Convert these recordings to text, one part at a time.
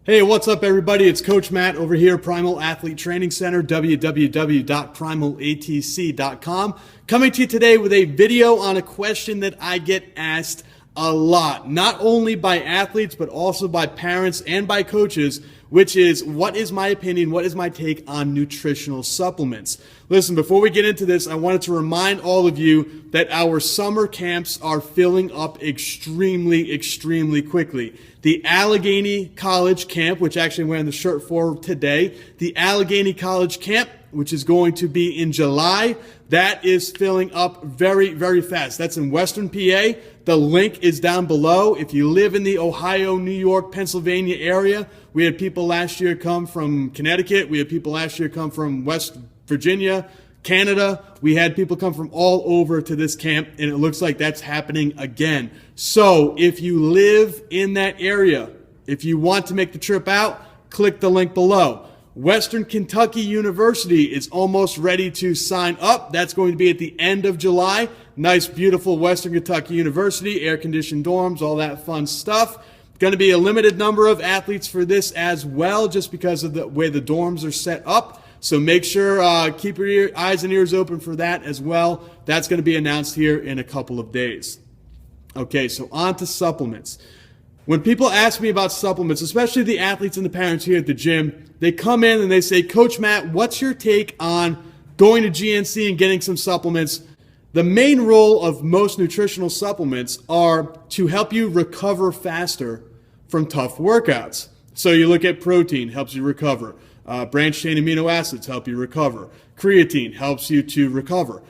Hey, what's up everybody? It's Coach Matt over here, Primal Athlete Training Center, www.primalatc.com. Coming to you today with a video on a question that I get asked a lot, not only by athletes, but also by parents and by coaches, which is, what is my opinion, what is my take on nutritional supplements? Listen, before we get into this, I wanted to remind all of you that our summer camps are filling up extremely quickly. The Allegheny College Camp, which actually I'm wearing the shirt for today, the Allegheny College Camp, which is going to be in July, that is filling up very fast. That's in Western PA. The link is down below. If you live in the Ohio, New York, Pennsylvania area, we had people last year come from Connecticut. We had people last year come from West Virginia, Canada. We had people come from all over to this camp, and it looks like that's happening again. So if you live in that area, if you want to make the trip out, click the link below. Western Kentucky University is almost ready to sign up. That's going to be at the end of July. Nice, beautiful Western Kentucky University, air-conditioned dorms, all that fun stuff. Going to be a limited number of athletes for this as well, just because of the way the dorms are set up. So make sure, keep your eyes and ears open for that as well. That's going to be announced here in a couple of days. Okay, so on to supplements. When people ask me about supplements, especially the athletes and the parents here at the gym, they come in and they say, Coach Matt, what's your take on going to GNC and getting some supplements? The main role of most nutritional supplements are to help you recover faster from tough workouts. So you look at protein, helps you recover. Branched chain amino acids help you recover. Creatine helps you to recover.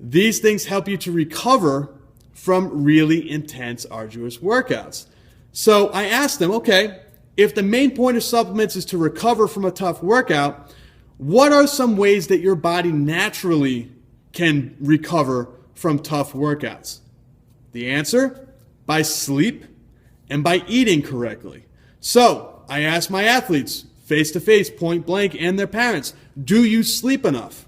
These things help you to recover from really intense, arduous workouts. So I asked them, okay, if the main point of supplements is to recover from a tough workout, what are some ways that your body naturally can recover from tough workouts? The answer, by sleep and by eating correctly. So I asked my athletes, face-to-face, point blank, and their parents, do you sleep enough?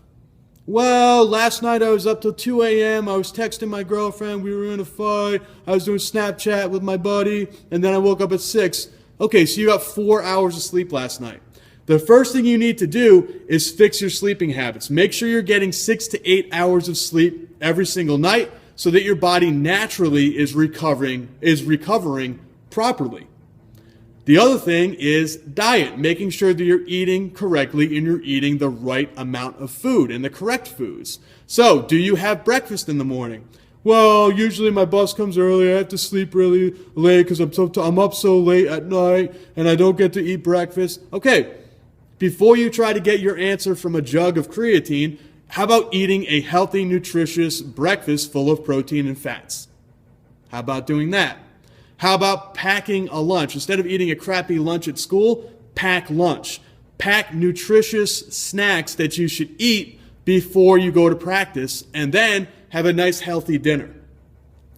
Well, last night I was up till 2 a.m. I was texting my girlfriend. We were in a fight. I was doing Snapchat with my buddy, and then I woke up at 6. Okay, so you got 4 hours of sleep last night. The first thing you need to do is fix your sleeping habits. Make sure you're getting 6 to 8 hours of sleep every single night so that your body naturally is recovering properly. The other thing is diet, making sure that you're eating correctly and you're eating the right amount of food and the correct foods. So, do you have breakfast in the morning? Well, usually my bus comes early. I have to sleep really late because I'm up so late at night and I don't get to eat breakfast. Okay, before you try to get your answer from a jug of creatine, how about eating a healthy, nutritious breakfast full of protein and fats? How about doing that? How about packing a lunch? Instead of eating a crappy lunch at school, pack lunch. Pack nutritious snacks that you should eat before you go to practice, and then have a nice healthy dinner.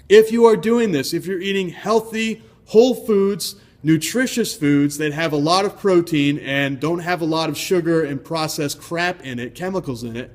If you are doing this, if you're eating healthy, whole foods, nutritious foods that have a lot of protein and don't have a lot of sugar and processed crap in it, chemicals in it,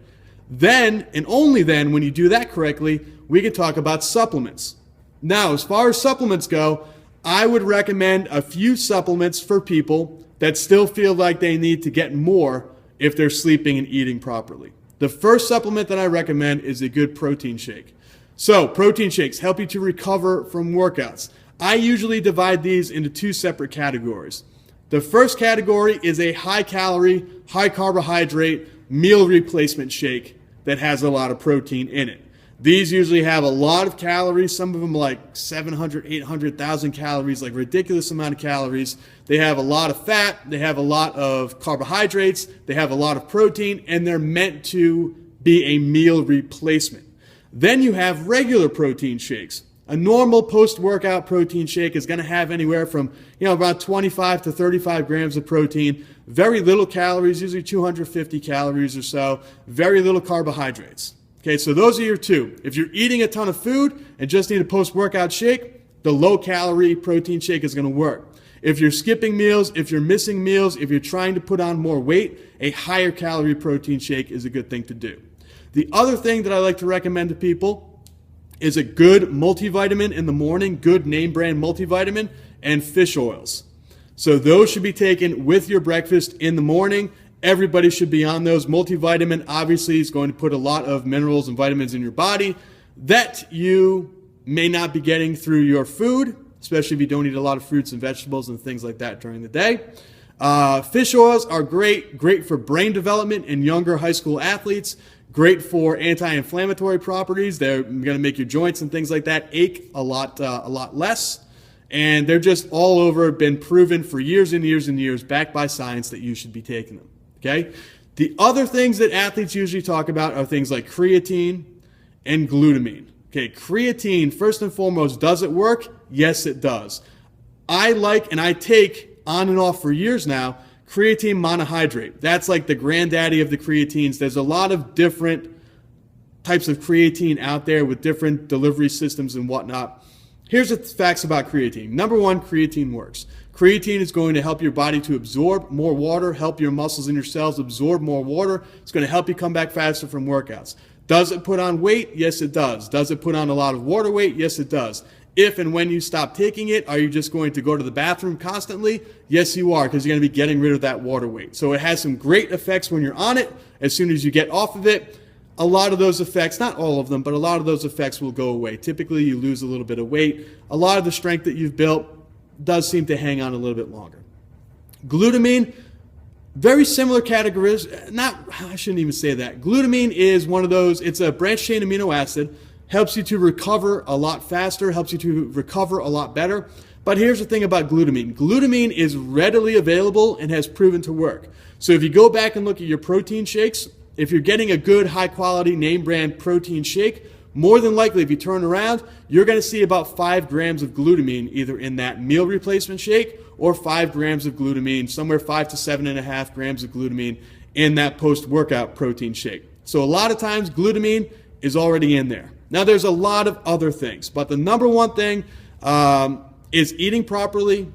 then, and only then, when you do that correctly, we can talk about supplements. Now, as far as supplements go, I would recommend a few supplements for people that still feel like they need to get more if they're sleeping and eating properly. The first supplement that I recommend is a good protein shake. So, protein shakes help you to recover from workouts. I usually divide these into two separate categories. The first category is a high-calorie, high-carbohydrate meal replacement shake that has a lot of protein in it. These usually have a lot of calories, some of them like 700, 800,000 calories, like ridiculous amount of calories. They have a lot of fat, they have a lot of carbohydrates, they have a lot of protein, and they're meant to be a meal replacement. Then you have regular protein shakes. A normal post-workout protein shake is going to have anywhere from, about 25 to 35 grams of protein, very little calories, usually 250 calories or so, very little carbohydrates. Okay, so those are your two. If you're eating a ton of food and just need a post-workout shake, the low-calorie protein shake is going to work. If you're skipping meals, if you're missing meals, if you're trying to put on more weight, a higher calorie protein shake is a good thing to do. The other thing that I like to recommend to people is a good multivitamin in the morning, good name brand multivitamin, and fish oils. So those should be taken with your breakfast in the morning. Everybody should be on those. Multivitamin obviously is going to put a lot of minerals and vitamins in your body that you may not be getting through your food, especially if you don't eat a lot of fruits and vegetables and things like that during the day. Fish oils are great for brain development in younger high school athletes, great for anti-inflammatory properties. They're going to make your joints and things like that ache a lot less. And they're just all over, been proven for years and years and years, backed by science, that you should be taking them. Okay? The other things that athletes usually talk about are things like creatine and glutamine. Okay, creatine, first and foremost, does it work? Yes, it does. I like, and I take on and off for years now, creatine monohydrate. That's like the granddaddy of the creatines. There's a lot of different types of creatine out there with different delivery systems and whatnot. Here's the facts about creatine. Number one, creatine works. Creatine is going to help your body to absorb more water, help your muscles and your cells absorb more water. It's going to help you come back faster from workouts. Does it put on weight? Yes, it does. Does it put on a lot of water weight? Yes, it does. If and when you stop taking it, are you just going to go to the bathroom constantly? Yes, you are, because you're going to be getting rid of that water weight. So it has some great effects when you're on it. As soon as you get off of it, a lot of those effects, not all of them, but a lot of those effects will go away. Typically, you lose a little bit of weight. A lot of the strength that you've built does seem to hang on a little bit longer. Glutamine, very similar categories. I shouldn't even say that. Glutamine is one of those, it's a branched chain amino acid, helps you to recover a lot faster, helps you to recover a lot better. But here's the thing about glutamine. Glutamine is readily available and has proven to work. So if you go back and look at your protein shakes, if you're getting a good high quality name brand protein shake, more than likely if you turn around, you're going to see about 5 grams of glutamine either in that meal replacement shake or 5 grams of glutamine, somewhere 5 to 7.5 grams of glutamine in that post-workout protein shake. So a lot of times glutamine is already in there. Now there's a lot of other things, but the number one thing is eating properly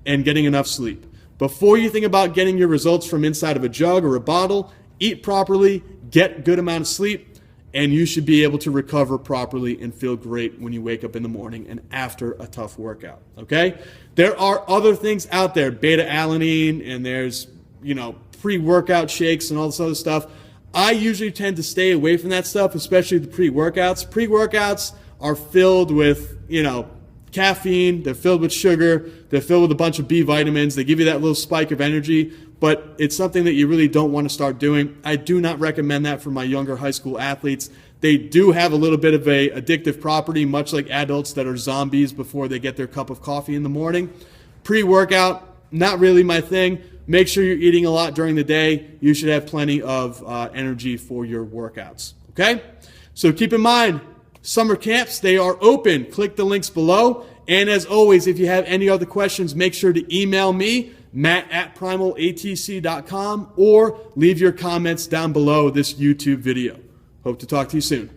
and getting enough sleep. Before you think about getting your results from inside of a jug or a bottle, eat properly, get a good amount of sleep, and you should be able to recover properly and feel great when you wake up in the morning and after a tough workout, okay? There are other things out there, beta-alanine, and there's, pre-workout shakes and all this other stuff. I usually tend to stay away from that stuff, especially the pre-workouts. Pre-workouts are filled with, caffeine, they're filled with sugar, they're filled with a bunch of B vitamins, they give you that little spike of energy, but it's something that you really don't want to start doing. I do not recommend that for my younger high school athletes. They do have a little bit of a addictive property, much like adults that are zombies before they get their cup of coffee in the morning. Pre-workout, not really my thing. Make sure you're eating a lot during the day. You should have plenty of energy for your workouts, okay? So keep in mind, summer camps, they are open. Click the links below. And as always, if you have any other questions, make sure to email me, matt@primalatc.com, or leave your comments down below this YouTube video. Hope to talk to you soon.